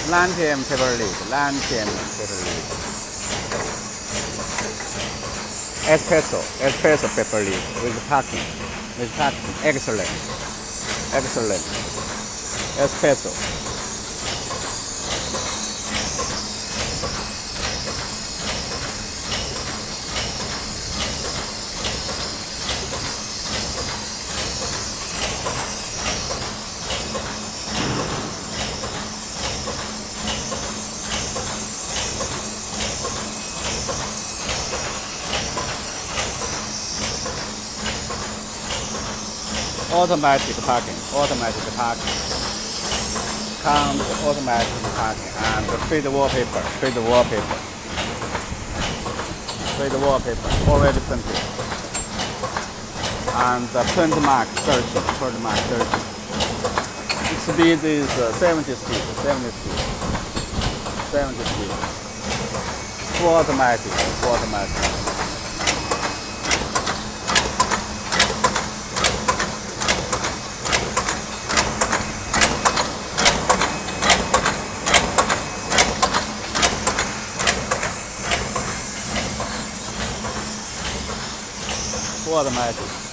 LidMachine paper lead, LidMachine paper lead. Espresso paper lead with packing, excellent, espresso. Automatic packing, comes automatic packing, and feed wallpaper, already printed, and print mark 13, Speed is 70 speed, full automatic. Full automatic.